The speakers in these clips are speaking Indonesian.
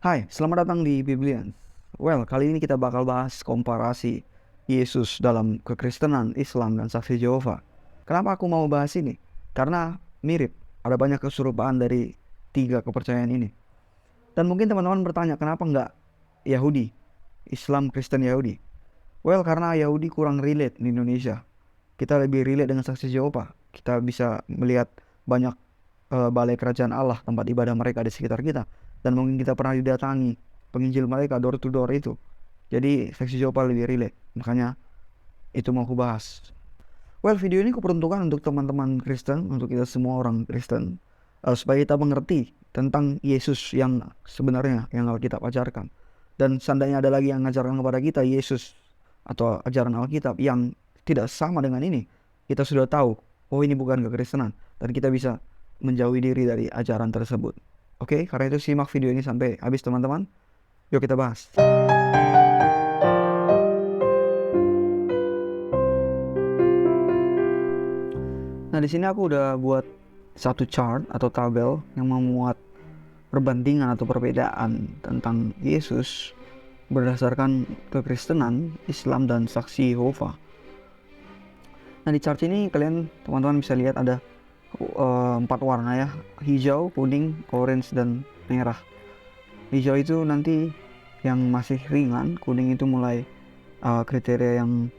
Hai, selamat datang di Biblian. Kali ini kita bakal bahas komparasi Yesus dalam kekristenan, Islam, dan saksi Yehova. Kenapa aku mau bahas ini? Karena mirip, ada banyak keserupaan dari tiga kepercayaan ini. Dan mungkin teman-teman bertanya, kenapa nggak Yahudi, Islam, Kristen, Yahudi? Karena Yahudi kurang relate di Indonesia. Kita lebih relate dengan saksi Yehova. Kita bisa melihat banyak balai kerajaan Allah, tempat ibadah mereka di sekitar kita, dan mungkin kita pernah didatangi penginjil mereka door to door itu. Jadi saksi Yehova lebih relate, makanya itu mau aku bahas. Video ini kuperuntukkan untuk teman-teman Kristen, untuk kita semua orang Kristen, supaya kita mengerti tentang Yesus yang sebenarnya yang Alkitab ajarkan. Dan seandainya ada lagi yang mengajarkan kepada kita Yesus atau ajaran Alkitab yang tidak sama dengan ini, kita sudah tahu, oh ini bukan kekristenan, dan kita bisa menjauhi diri dari ajaran tersebut. Oke, karena itu simak video ini sampai habis teman-teman. Yuk kita bahas. Nah, di sini aku udah buat satu chart atau tabel yang memuat perbandingan atau perbedaan tentang Yesus berdasarkan kekristenan, Islam, dan saksi Yehova. Nah, di chart ini kalian teman-teman bisa lihat ada 4 warna ya, hijau, kuning, orange, dan merah. Hijau itu nanti yang masih ringan, kuning itu mulai kriteria yang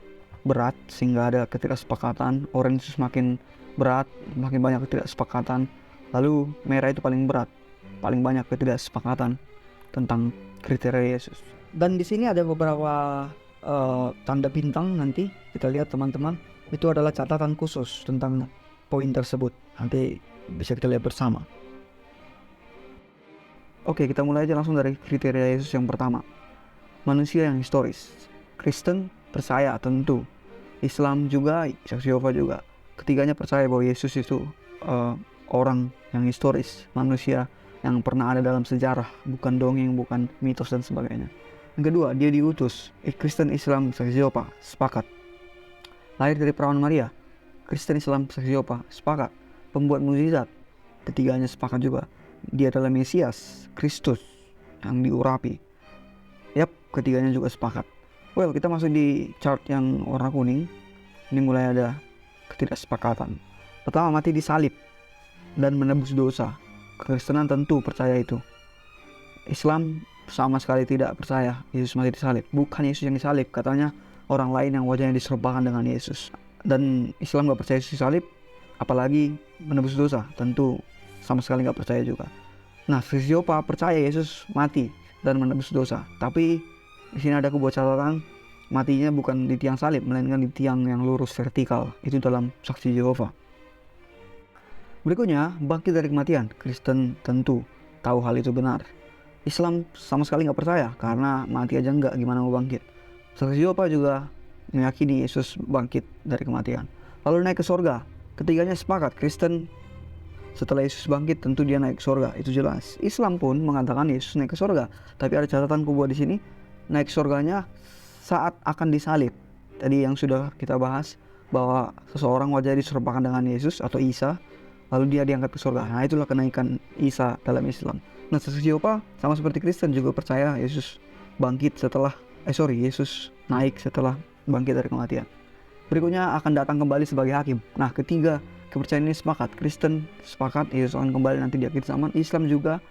berat sehingga ada ketidaksepakatan, orange semakin berat, makin banyak ketidaksepakatan, lalu merah itu paling berat, paling banyak ketidaksepakatan tentang kriteria Yesus. Dan di sini ada beberapa tanda bintang, nanti kita lihat teman-teman, itu adalah catatan khusus tentang poin tersebut. Nanti bisa kita lihat bersama. Oke, kita mulai aja langsung dari kriteria Yesus yang pertama. Manusia yang historis. Kristen percaya tentu. Islam juga, saksi Yehova juga. Ketiganya percaya bahwa Yesus itu orang yang historis, manusia yang pernah ada dalam sejarah, bukan dongeng, bukan mitos dan sebagainya. Yang kedua, dia diutus. Kristen, Islam, saksi Yehova sepakat. Lahir dari perawan Maria. Kristen, Islam, saksi Yehova sepakat. Pembuat mukjizat, ketiganya sepakat juga. Dia adalah Mesias, Kristus yang diurapi. Yap, ketiganya juga sepakat. Kita masuk di chart yang warna kuning. Ini mulai ada ketidaksepakatan. Pertama, mati disalib dan menebus dosa. Kekristenan tentu percaya itu. Islam sama sekali tidak percaya Yesus mati disalib. Bukan Yesus yang disalib, katanya orang lain yang wajahnya diserupakan dengan Yesus. Dan Islam gak percaya Yesus disalib, apalagi menebus dosa, tentu sama sekali gak percaya juga. Nah, saksi Yehova percaya Yesus mati dan menebus dosa. Tapi di sini ada aku buat catatan, matinya bukan di tiang salib, melainkan di tiang yang lurus vertikal. Itu dalam saksi Yehova. Berikutnya, bangkit dari kematian. Kristen tentu tahu hal itu benar. Islam sama sekali gak percaya, karena mati aja enggak, gimana mau bangkit. Saksi Yehova juga meyakini Yesus bangkit dari kematian. Lalu naik ke surga. Ketiganya sepakat. Kristen setelah Yesus bangkit tentu dia naik ke surga, itu jelas. Islam pun mengatakan Yesus naik ke surga. Tapi ada catatan ku buat di sini, naik surganya saat akan disalib. Tadi yang sudah kita bahas bahwa seseorang wajahnya diserupakan dengan Yesus atau Isa, lalu dia diangkat ke surga. Nah, itulah kenaikan Isa dalam Islam. Nah, saksi Yehova sama seperti Kristen juga percaya Yesus bangkit setelah Yesus naik setelah bangkit dari kematian. Berikutnya akan datang kembali sebagai hakim. Nah, ketiga kepercayaan ini sepakat. Kristen sepakat Yesus akan kembali nanti di akhir zaman. Islam juga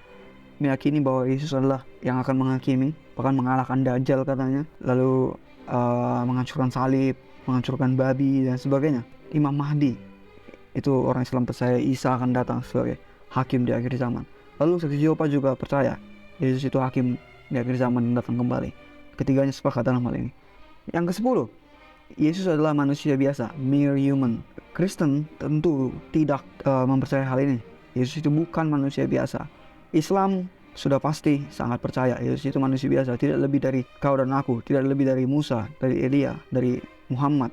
meyakini bahwa Yesus adalah yang akan menghakimi, bahkan mengalahkan Dajjal katanya, lalu menghancurkan salib, menghancurkan babi dan sebagainya. Imam Mahdi, itu orang Islam percaya Isa akan datang sebagai hakim di akhir zaman. Lalu saksi Yehova juga percaya Yesus itu hakim di akhir zaman dan datang kembali. Ketiganya sepakat dalam hal ini. Yang ke-10, Yesus adalah manusia biasa, mere human. Kristen tentu tidak mempercayai hal ini. Yesus itu bukan manusia biasa. Islam sudah pasti sangat percaya Yesus itu manusia biasa, tidak lebih dari kau dan aku, tidak lebih dari Musa, dari Elia, dari Muhammad,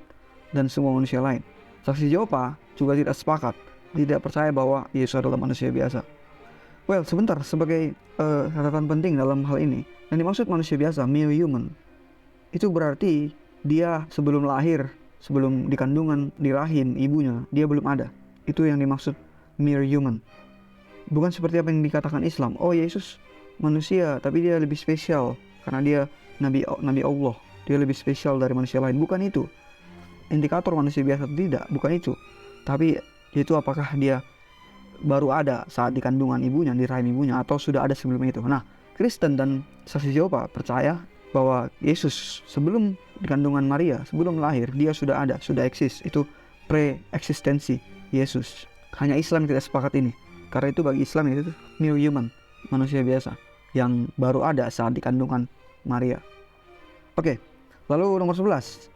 dan semua manusia lain. Saksi Yehova juga tidak sepakat, tidak percaya bahwa Yesus adalah manusia biasa. Sebentar, sebagai catatan penting dalam hal ini, yang dimaksud manusia biasa, mere human, itu berarti dia sebelum lahir, sebelum di kandungan, di rahim ibunya, dia belum ada. Itu yang dimaksud mere human. Bukan seperti apa yang dikatakan Islam. Oh, Yesus manusia, tapi dia lebih spesial karena dia nabi Allah. Dia lebih spesial dari manusia lain. Bukan itu indikator manusia biasa, tidak, bukan itu. Tapi itu apakah dia baru ada saat di kandungan ibunya, di rahim ibunya, atau sudah ada sebelum itu. Nah, Kristen dan saksi Yehova percaya bahwa Yesus sebelum di kandungan Maria, sebelum lahir, dia sudah ada, sudah eksis. Itu pre-eksistensi Yesus. Hanya Islam tidak sepakat ini. Karena itu bagi Islam itu new human, manusia biasa yang baru ada saat di kandungan Maria. Oke, lalu nomor 11,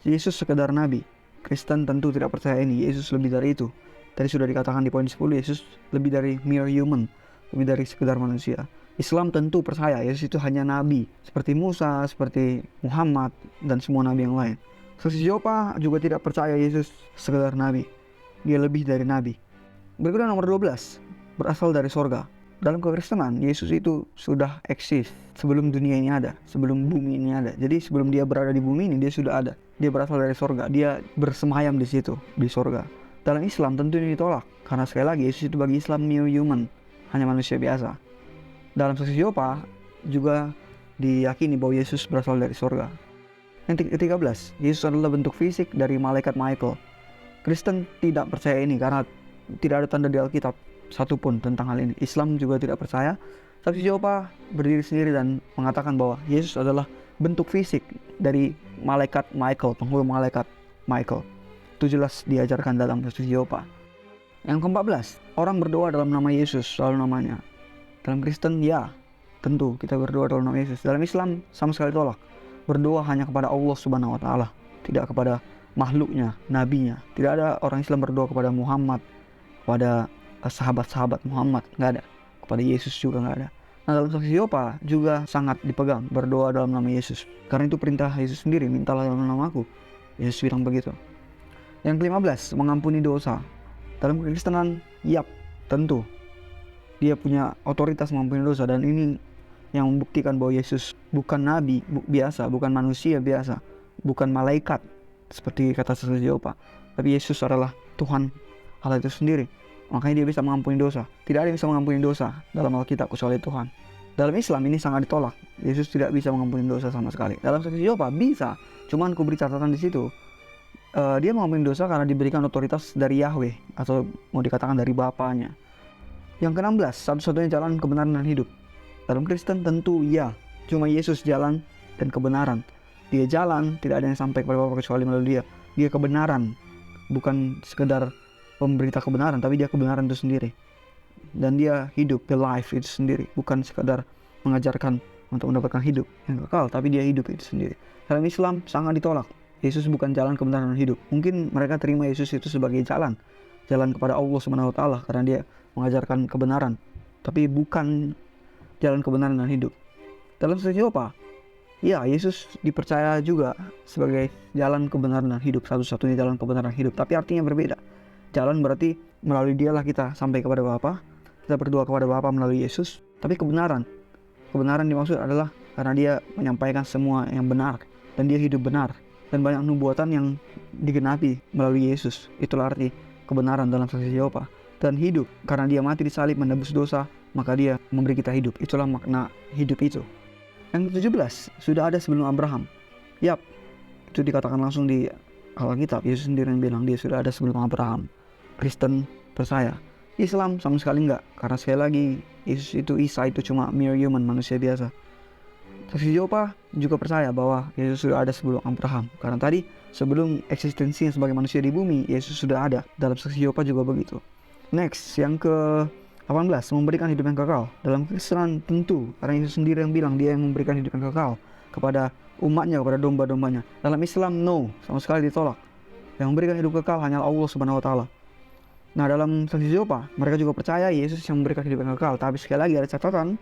Yesus sekedar nabi. Kristen tentu tidak percaya ini. Yesus lebih dari itu. Tadi sudah dikatakan di poin 10, Yesus lebih dari mere human, lebih dari sekedar manusia. Islam tentu percaya Yesus itu hanya nabi, seperti Musa, seperti Muhammad, dan semua nabi yang lain. Saksi Yehova juga tidak percaya Yesus sekedar nabi. Dia lebih dari nabi. Berikutnya nomor 12, berasal dari sorga. Dalam kekristenan, Yesus itu sudah eksis sebelum dunia ini ada, sebelum bumi ini ada. Jadi sebelum dia berada di bumi ini, dia sudah ada. Dia berasal dari sorga, dia bersemayam di situ, di sorga. Dalam Islam tentu ini ditolak, karena sekali lagi Yesus itu bagi Islam new human, hanya manusia biasa. Dalam saksi Yehova juga diyakini bahwa Yesus berasal dari sorga. Yang ke-13, Yesus adalah bentuk fisik dari malaikat Michael. Kristen tidak percaya ini karena tidak ada tanda di Alkitab satupun tentang hal ini. Islam juga tidak percaya. Saksi Yehova berdiri sendiri dan mengatakan bahwa Yesus adalah bentuk fisik dari malaikat Michael, penghulu malaikat Michael. Itu jelas diajarkan dalam saksi Yehova. Yang ke-14, orang berdoa dalam nama Yesus, selalu namanya. Dalam Kristen, ya, tentu kita berdoa dalam nama Yesus. Dalam Islam, sama sekali tolak. Berdoa hanya kepada Allah Subhanahu wa Ta'ala, tidak kepada makhluknya, nabinya. Tidak ada orang Islam berdoa kepada Muhammad, kepada sahabat-sahabat Muhammad, nggak ada. Kepada Yesus juga nggak ada. Nah, dalam saksi Yehova juga sangat dipegang berdoa dalam nama Yesus, karena itu perintah Yesus sendiri, mintalah dalam namaku. Yesus bilang begitu. Yang ke-15, mengampuni dosa. Dalam kekristenan, yap, tentu dia punya otoritas mengampuni dosa, dan ini yang membuktikan bahwa Yesus bukan nabi biasa, bukan manusia biasa, bukan malaikat seperti kata saksi Yehova, tapi Yesus adalah Tuhan Allah itu sendiri. Makanya dia bisa mengampuni dosa. Tidak ada yang bisa mengampuni dosa dalam Alkitab kecuali Tuhan. Dalam Islam ini sangat ditolak. Yesus tidak bisa mengampuni dosa sama sekali. Dalam saksi Yehova bisa, cuman aku beri catatan di situ. Dia mengampuni dosa karena diberikan otoritas dari Yahweh, atau mau dikatakan dari Bapaknya. Yang ke-16, satu-satunya jalan kebenaran dan hidup. Dalam Kristen tentu ya, cuma Yesus jalan dan kebenaran. Dia jalan, tidak ada yang sampai kepada Bapa kecuali melalui dia. Dia kebenaran, bukan sekedar pemberita kebenaran, tapi dia kebenaran itu sendiri. Dan dia hidup, the life itu sendiri, bukan sekadar mengajarkan untuk mendapatkan hidup yang kekal, tapi dia hidup itu sendiri. Dalam Islam sangat ditolak. Yesus bukan jalan kebenaran dan hidup. Mungkin mereka terima Yesus itu sebagai jalan kepada Allah Subhanahu wa Ta'ala, karena dia mengajarkan kebenaran, tapi bukan jalan kebenaran dan hidup. Dalam saksi Yehova, ya, Yesus dipercaya juga sebagai jalan kebenaran dan hidup, satu-satunya jalan kebenaran dan hidup, tapi artinya berbeda. Jalan berarti melalui dialah kita sampai kepada Bapa. Kita berdoa kepada Bapa melalui Yesus. Tapi kebenaran dimaksud adalah karena dia menyampaikan semua yang benar, dan dia hidup benar, dan banyak nubuatan yang digenapi melalui Yesus. Itulah arti kebenaran dalam saksi Yehova. Dan hidup karena dia mati di salib menebus dosa, maka dia memberi kita hidup. Itulah makna hidup itu. Yang ke-17, sudah ada sebelum Abraham. Yap, itu dikatakan langsung di Alkitab. Yesus sendiri yang bilang dia sudah ada sebelum Abraham. Kristen percaya. Islam sama sekali enggak, karena sekali lagi Isa itu cuma mere human, manusia biasa. Saksi Yehova juga percaya bahwa Yesus sudah ada sebelum Abraham, karena tadi sebelum eksistensinya sebagai manusia di bumi, Yesus sudah ada. Dalam saksi Yehova juga begitu. Next, yang ke-18, memberikan hidup yang kekal. Dalam Kristen tentu, karena Yesus sendiri yang bilang dia yang memberikan hidup yang kekal kepada umatnya, kepada domba-dombanya. Dalam Islam, no, sama sekali ditolak. Yang memberikan hidup kekal hanyalah Allah Subhanahu wa Ta'ala. Nah, dalam saksi Yehova, mereka juga percaya Yesus yang memberikan hidup yang kekal. Tapi sekali lagi ada catatan,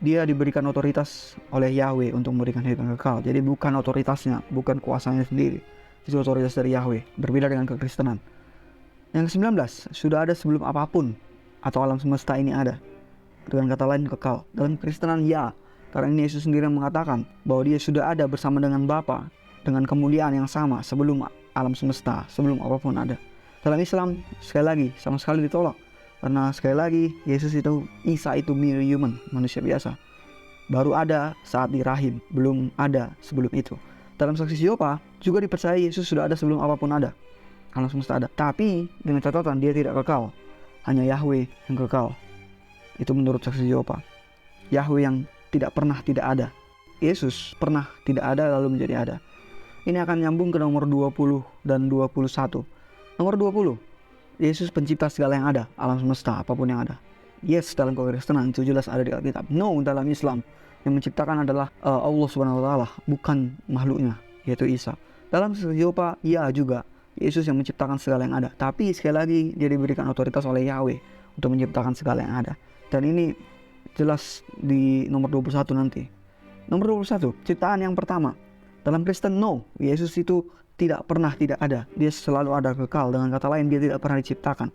dia diberikan otoritas oleh Yahweh untuk memberikan hidup yang kekal. Jadi bukan otoritasnya, bukan kuasanya sendiri. Itu otoritas dari Yahweh, berbeda dengan kekristenan. Yang ke-19, sudah ada sebelum apapun atau alam semesta ini ada. Dengan kata lain, kekal. Dalam kekristenan, ya, karena ini Yesus sendiri yang mengatakan bahwa dia sudah ada bersama dengan Bapa, dengan kemuliaan yang sama sebelum alam semesta, sebelum apapun ada. Dalam Islam, sekali lagi, sama sekali ditolak. Karena sekali lagi Isa itu mere human, manusia biasa. Baru ada saat di rahim, belum ada sebelum itu. Dalam saksi Yehova juga dipercaya Yesus sudah ada sebelum apapun ada. Alam semesta ada. Tapi dengan catatan dia tidak kekal. Hanya Yahweh yang kekal. Itu menurut saksi Yehova. Yahweh yang tidak pernah tidak ada. Yesus pernah tidak ada lalu menjadi ada. Ini akan nyambung ke nomor 20 dan 21. Nomor 20. Yesus pencipta segala yang ada, alam semesta, apapun yang ada. Yes, dalam kekristenan itu jelas ada di Alkitab. No, dalam Islam yang menciptakan adalah Allah Subhanahu wa taala, bukan makhluknya, yaitu Isa. Dalam Yehova, ya juga Yesus yang menciptakan segala yang ada. Tapi sekali lagi dia diberikan otoritas oleh Yahweh untuk menciptakan segala yang ada. Dan ini jelas di nomor 21 nanti. Nomor 21, ciptaan yang pertama. Dalam Kristen, no, Yesus itu tidak pernah tidak ada. Dia selalu ada, kekal. Dengan kata lain, dia tidak pernah diciptakan.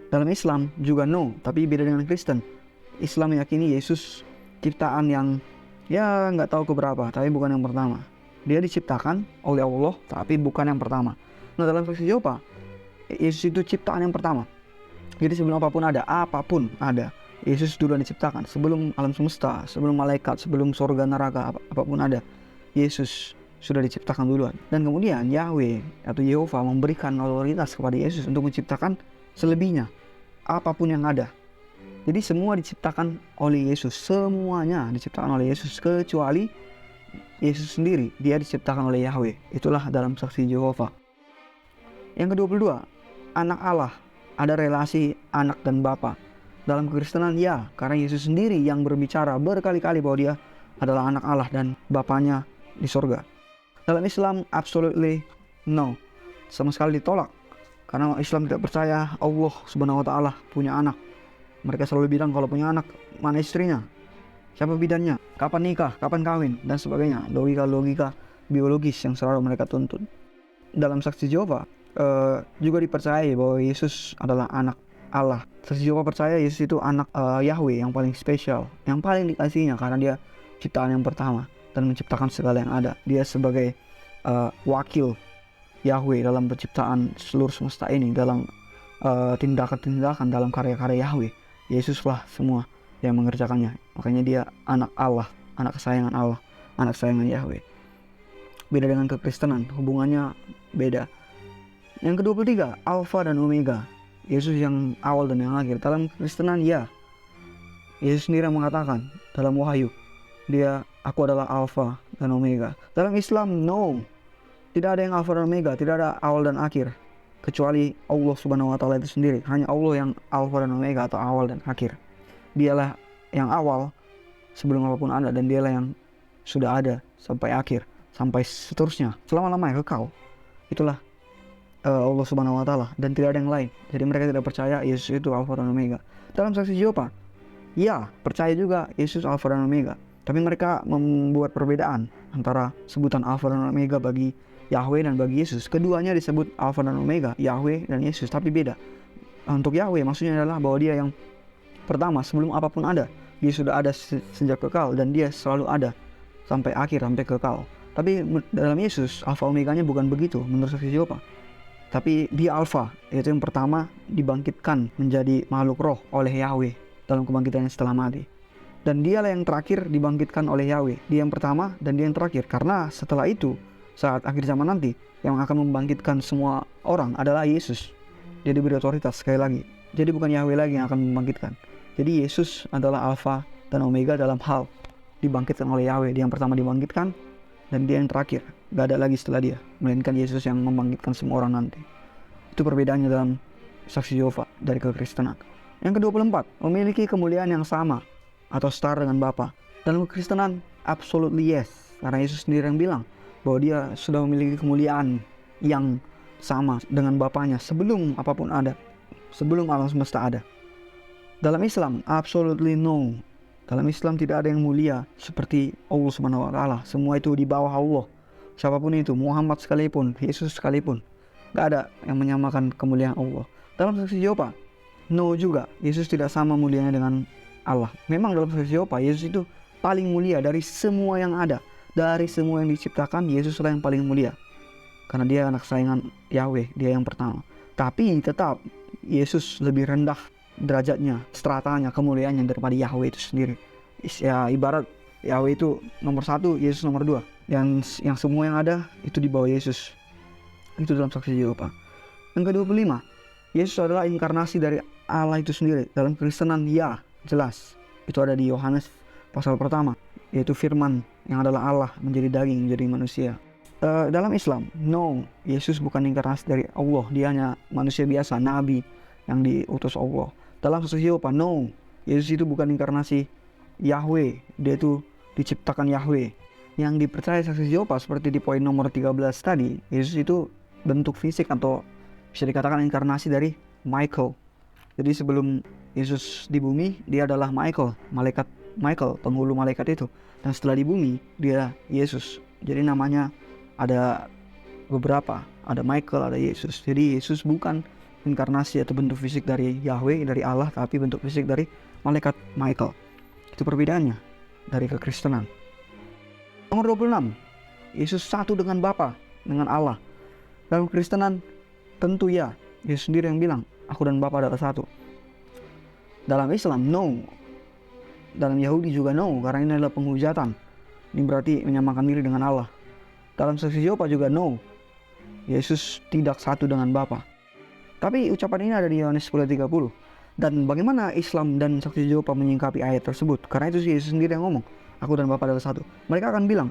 Dalam Islam juga no, tapi beda dengan Kristen. Islam meyakini Yesus ciptaan yang ya nggak tahu keberapa, tapi bukan yang pertama. Dia diciptakan oleh Allah, tapi bukan yang pertama. Nah, dalam saksi Yehova, Yesus itu ciptaan yang pertama. Jadi sebelum apapun ada, Yesus duluan diciptakan. Sebelum alam semesta, sebelum malaikat, sebelum surga neraka, apapun ada, Yesus sudah diciptakan duluan. Dan kemudian Yahweh atau Yehova memberikan otoritas kepada Yesus untuk menciptakan selebihnya, apapun yang ada. Jadi semua diciptakan oleh Yesus. Semuanya diciptakan oleh Yesus kecuali Yesus sendiri. Dia diciptakan oleh Yahweh. Itulah dalam saksi Yehova. Yang ke-22, anak Allah. Ada relasi anak dan bapa. Dalam kekristenan ya, karena Yesus sendiri yang berbicara berkali-kali bahwa dia adalah anak Allah dan bapanya di surga. Dalam Islam absolutely no. Sama sekali ditolak. Karena Islam tidak percaya Allah Subhanahu wa taala punya anak. Mereka selalu bilang kalau punya anak, mana istrinya? Siapa bidannya? Kapan nikah? Kapan kawin? Dan sebagainya. Logika biologis yang selalu mereka tuntut. Dalam saksi Yehova juga dipercayai bahwa Yesus adalah anak Allah. Saksi Yehova percaya Yesus itu anak Yahweh yang paling spesial, yang paling dikasihinya karena dia ciptaan yang pertama dan menciptakan segala yang ada. Dia sebagai wakil Yahweh dalam penciptaan seluruh semesta ini, dalam tindakan-tindakan, dalam karya-karya Yahweh. Yesuslah semua yang mengerjakannya. Makanya dia anak Allah, anak kesayangan Allah, anak kesayangan Yahweh. Beda dengan kekristenan, hubungannya beda. Yang ke-23, Alfa dan Omega. Yesus yang awal dan yang akhir. Dalam kekristenan ya, Yesus sendiri yang mengatakan dalam Wahyu, aku adalah Alfa dan Omega. Dalam Islam no, tidak ada yang Alfa dan Omega, tidak ada awal dan akhir, kecuali Allah Subhanahu wa taala itu sendiri. Hanya Allah yang Alfa dan Omega atau awal dan akhir. Dialah yang awal sebelum apapun ada, dan dialah yang sudah ada sampai akhir, sampai seterusnya, selama-lamanya kekal. Itulah Allah Subhanahu wa taala, dan tidak ada yang lain. Jadi mereka tidak percaya Yesus itu Alfa dan Omega. Dalam saksi Yehova, ya, percaya juga Yesus Alfa dan Omega. Tapi mereka membuat perbedaan antara sebutan Alfa dan Omega bagi Yahweh dan bagi Yesus. Keduanya disebut Alfa dan Omega, Yahweh dan Yesus, tapi beda. Untuk Yahweh maksudnya adalah bahwa dia yang pertama sebelum apapun ada. Dia sudah ada sejak kekal dan dia selalu ada sampai akhir, sampai kekal. Tapi dalam Yesus Alfa Omeganya bukan begitu menurut saksi Yehova. Tapi dia Alfa, yaitu yang pertama dibangkitkan menjadi makhluk roh oleh Yahweh dalam kebangkitannya setelah mati. Dan dialah yang terakhir dibangkitkan oleh Yahweh. Dia yang pertama dan dia yang terakhir. Karena setelah itu, saat akhir zaman nanti, yang akan membangkitkan semua orang adalah Yesus. Dia diberi otoritas sekali lagi. Jadi bukan Yahweh lagi yang akan membangkitkan. Jadi Yesus adalah Alfa dan Omega dalam hal dibangkitkan oleh Yahweh. Dia yang pertama dibangkitkan dan dia yang terakhir. Gak ada lagi setelah dia, melainkan Yesus yang membangkitkan semua orang nanti. Itu perbedaannya dalam saksi Yehova dari kekristenan. Yang ke-24, memiliki kemuliaan yang sama atau setara dengan Bapa. Dalam kekristenan absolutely yes, karena Yesus sendiri yang bilang bahwa dia sudah memiliki kemuliaan yang sama dengan Bapanya sebelum apapun ada, sebelum alam semesta ada. Dalam Islam absolutely no. Dalam Islam tidak ada yang mulia seperti Allah Subhanahu wa taala. Semua itu di bawah Allah. Siapapun itu, Muhammad sekalipun, Yesus sekalipun, gak ada yang menyamakan kemuliaan Allah. Dalam saksi Yehova no juga. Yesus tidak sama mulianya dengan Allah. Memang dalam saksi Yehova Yesus itu paling mulia dari semua yang ada. Dari semua yang diciptakan, Yesuslah yang paling mulia. Karena dia anak kesayangan Yahweh, dia yang pertama. Tapi tetap Yesus lebih rendah derajatnya, stratanya, kemuliaannya daripada Yahweh itu sendiri. Ya ibarat Yahweh itu nomor 1, Yesus nomor 2. Yang semua yang ada itu di bawah Yesus. Itu dalam saksi Yehova. Yang ke-25, Yesus adalah inkarnasi dari Allah itu sendiri. Dalam Kristenan ya jelas. Itu ada di Yohanes pasal pertama, yaitu firman yang adalah Allah menjadi daging, menjadi manusia. Dalam Islam, no, Yesus bukan inkarnasi dari Allah. Dia hanya manusia biasa, nabi yang diutus Allah. Dalam saksi Yehova, no, Yesus itu bukan inkarnasi Yahweh. Dia itu diciptakan Yahweh. Yang dipercaya saksi Yehova seperti di poin nomor 13 tadi, Yesus itu bentuk fisik atau bisa dikatakan inkarnasi dari Michael. Jadi sebelum Yesus di bumi, dia adalah malaikat Michael, penghulu malaikat itu. Dan setelah di bumi, dia Yesus. Jadi namanya ada beberapa, ada Michael, ada Yesus. Jadi Yesus bukan inkarnasi atau bentuk fisik dari Yahweh, dari Allah, tapi bentuk fisik dari malaikat Michael. Itu perbedaannya dari kekristenan. Nomor 26, Yesus satu dengan Bapa, dengan Allah. Dalam Kristenan tentu ya, Yesus sendiri yang bilang, aku dan Bapa adalah satu. Dalam Islam, no. Dalam Yahudi juga no, karena ini adalah penghujatan. Ini berarti menyamakan diri dengan Allah. Dalam saksi Yehova juga no. Yesus tidak satu dengan Bapa. Tapi ucapan ini ada di Yohanes 10:30. Dan bagaimana Islam dan saksi Yehova menyingkapi ayat tersebut? Karena itu Yesus sendiri yang ngomong, aku dan Bapa adalah satu. Mereka akan bilang,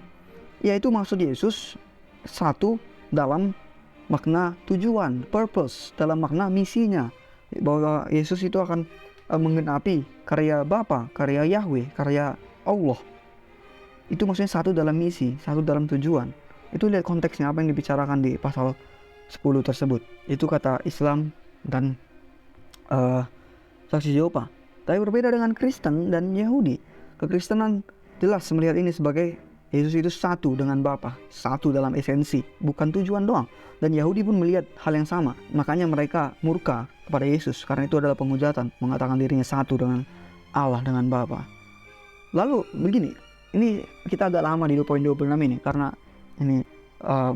ya itu maksud Yesus satu dalam makna tujuan, purpose, dalam makna misinya, bahwa Yesus itu akan menggenapi karya Bapa, karya Yahweh, karya Allah. Itu maksudnya satu dalam misi, satu dalam tujuan. Itu lihat konteksnya apa yang dibicarakan di pasal 10 tersebut. Itu kata Islam dan saksi Yehova. Tapi berbeda dengan Kristen dan Yahudi. Kekristenan jelas melihat ini sebagai Yesus itu satu dengan Bapa, satu dalam esensi, bukan tujuan doang. Dan Yahudi pun melihat hal yang sama. Makanya mereka murka kepada Yesus karena itu adalah penghujatan, mengatakan dirinya satu dengan Allah, dengan Bapa. Lalu begini, ini kita agak lama di poin 26 ini karena ini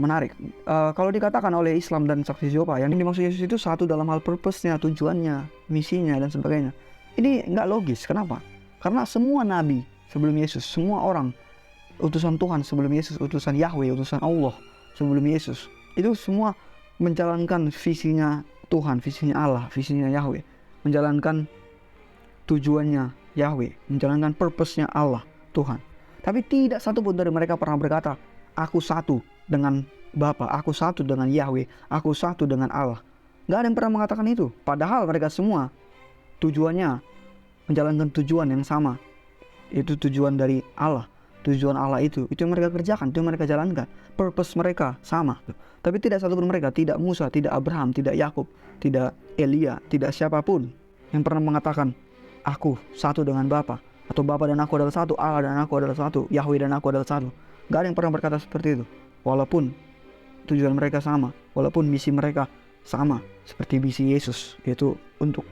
menarik. Kalau dikatakan oleh Islam dan saksi Yehova, yang dimaksud Yesus itu satu dalam hal purpose-nya, tujuannya, misinya dan sebagainya. Ini nggak logis. Kenapa? Karena semua nabi sebelum Yesus, semua orang utusan Tuhan sebelum Yesus, utusan Yahweh, utusan Allah sebelum Yesus, itu semua menjalankan visinya Tuhan, visinya Allah, visinya Yahweh, menjalankan tujuannya Yahweh, menjalankan purpose-nya Allah, Tuhan. Tapi tidak satu pun dari mereka pernah berkata, aku satu dengan Bapa, aku satu dengan Yahweh, aku satu dengan Allah. Gak ada yang pernah mengatakan itu. Padahal mereka semua tujuannya menjalankan tujuan yang sama. Itu tujuan dari Allah. Tujuan Allah itu yang mereka kerjakan, itu yang mereka jalankan. Purpose mereka sama. Tapi tidak satu pun mereka, tidak Musa, tidak Abraham, tidak Yakub, tidak Elia, tidak siapapun yang pernah mengatakan, aku satu dengan Bapa, atau Bapa dan aku adalah satu, Allah dan aku adalah satu, Yahweh dan aku adalah satu. Gak ada yang pernah berkata seperti itu. Walaupun tujuan mereka sama, walaupun misi mereka sama, seperti misi Yesus, yaitu untuk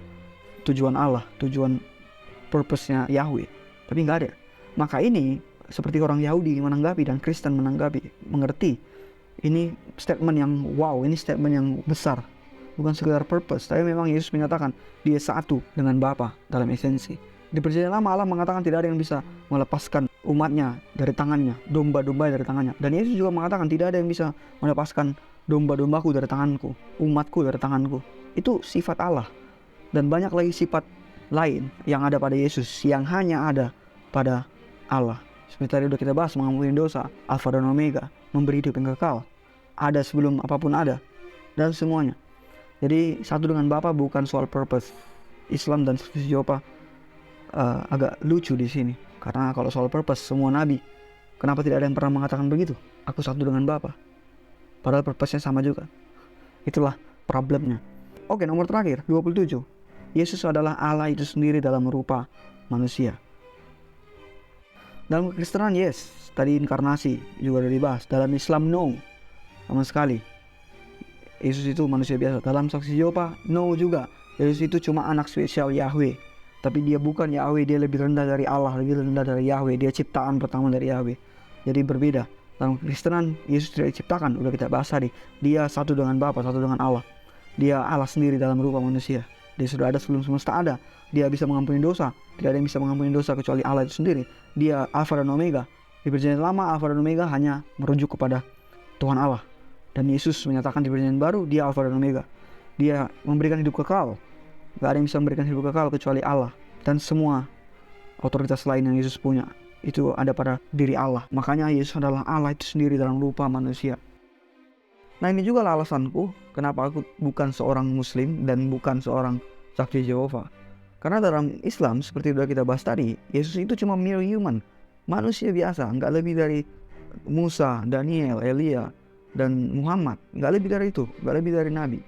tujuan Allah, tujuan purpose-nya Yahweh. Tapi gak ada. Maka ini seperti orang Yahudi menanggapi dan Kristen menanggapi, mengerti. Ini statement yang wow, ini statement yang besar. Bukan sekedar purpose, tapi memang Yesus menyatakan dia satu dengan Bapa dalam esensi. Di perjanjian lama Allah mengatakan tidak ada yang bisa melepaskan umatnya dari tangannya, domba-domba dari tangannya. Dan Yesus juga mengatakan tidak ada yang bisa melepaskan domba-dombaku dari tanganku, umatku dari tanganku. Itu sifat Allah. Dan banyak lagi sifat lain yang ada pada Yesus yang hanya ada pada Allah. Seperti tadi udah kita bahas, mengampuni dosa, Alfa dan Omega, memberi hidup yang kekal, ada sebelum apapun ada, dan semuanya. Jadi satu dengan Bapa bukan soal purpose. Islam dan saksi Yehova agak lucu di sini, karena kalau soal purpose semua nabi, kenapa tidak ada yang pernah mengatakan begitu? Aku satu dengan Bapa, padahal purpose-nya sama juga. Itulah problemnya. Oke, nomor terakhir 27. Yesus adalah Allah itu sendiri dalam rupa manusia. Dalam kekristenan yes, tadi inkarnasi juga sudah dibahas. Dalam Islam no, sama sekali Yesus itu manusia biasa. Dalam saksi Yehova no juga, Yesus itu cuma anak spesial Yahweh. Tapi dia bukan Yahweh, dia lebih rendah dari Allah, lebih rendah dari Yahweh. Dia ciptaan pertama dari Yahweh. Jadi berbeda. Dalam kekristenan Yesus tidak diciptakan, udah kita bahas tadi. Dia satu dengan Bapa, satu dengan Allah. Dia Allah sendiri dalam rupa manusia. Dia sudah ada sebelum semesta ada. Dia bisa mengampuni dosa. Tidak ada yang bisa mengampuni dosa kecuali Allah itu sendiri. Dia Alfa dan Omega. Di perjanjian lama, Alfa dan Omega hanya merujuk kepada Tuhan Allah. Dan Yesus menyatakan di perjanjian baru, dia Alfa dan Omega. Dia memberikan hidup kekal. Gak ada yang bisa memberikan hidup kekal kecuali Allah. Dan semua otoritas lain yang Yesus punya, itu ada pada diri Allah. Makanya Yesus adalah Allah itu sendiri dalam rupa manusia. Nah, ini juga alasanku kenapa aku bukan seorang muslim dan bukan seorang saksi Yehova. Karena dalam Islam, seperti sudah kita bahas tadi, Yesus itu cuma mere human, manusia biasa, nggak lebih dari Musa, Daniel, Elia, dan Muhammad. Nggak lebih dari itu, nggak lebih dari Nabi.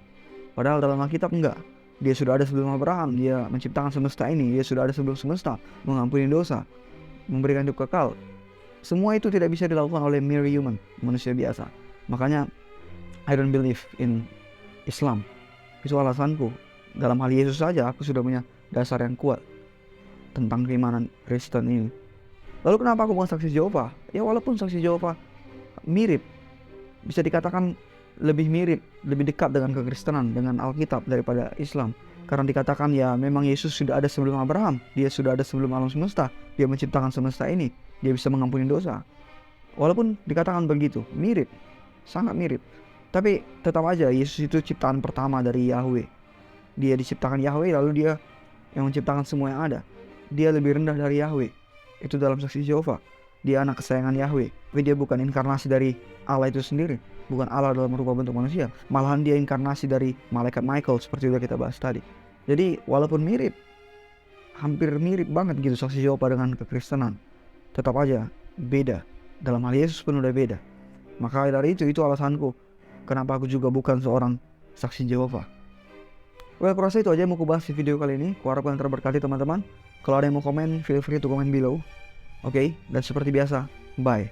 Padahal dalam Alkitab enggak. Dia sudah ada sebelum Abraham, dia menciptakan semesta ini, dia sudah ada sebelum semesta, mengampuni dosa, memberikan hidup kekal. Semua itu tidak bisa dilakukan oleh mere human, manusia biasa. Makanya I don't believe in Islam. Itu alasanku. Dalam hal Yesus saja aku sudah punya dasar yang kuat tentang keimanan Kristen ini. Lalu kenapa aku bukan saksi Yehova? Ya walaupun saksi Yehova mirip, bisa dikatakan lebih mirip, lebih dekat dengan kekristenan, dengan Alkitab daripada Islam. Karena dikatakan ya memang Yesus sudah ada sebelum Abraham, dia sudah ada sebelum alam semesta, dia menciptakan semesta ini, dia bisa mengampuni dosa. Walaupun dikatakan begitu, mirip, sangat mirip. Tapi tetap aja Yesus itu ciptaan pertama dari Yahweh. Dia diciptakan Yahweh, lalu dia yang menciptakan semua yang ada. Dia lebih rendah dari Yahweh. Itu dalam saksi Yehova. Dia anak kesayangan Yahweh. Tapi dia bukan inkarnasi dari Allah itu sendiri. Bukan Allah dalam rupa bentuk manusia. Malahan dia inkarnasi dari malaikat Michael seperti yang kita bahas tadi. Jadi walaupun mirip, hampir mirip banget gitu saksi Yehova dengan kekristenan, tetap aja beda. Dalam hal Yesus pun udah beda. Maka dari itu alasanku kenapa aku juga bukan seorang saksi Yehova. Well, aku rasa itu aja yang mau aku bahas di video kali ini. Aku harap kalian terberkati teman-teman. Kalau ada yang mau komen, feel free to comment below. Oke, dan seperti biasa, bye.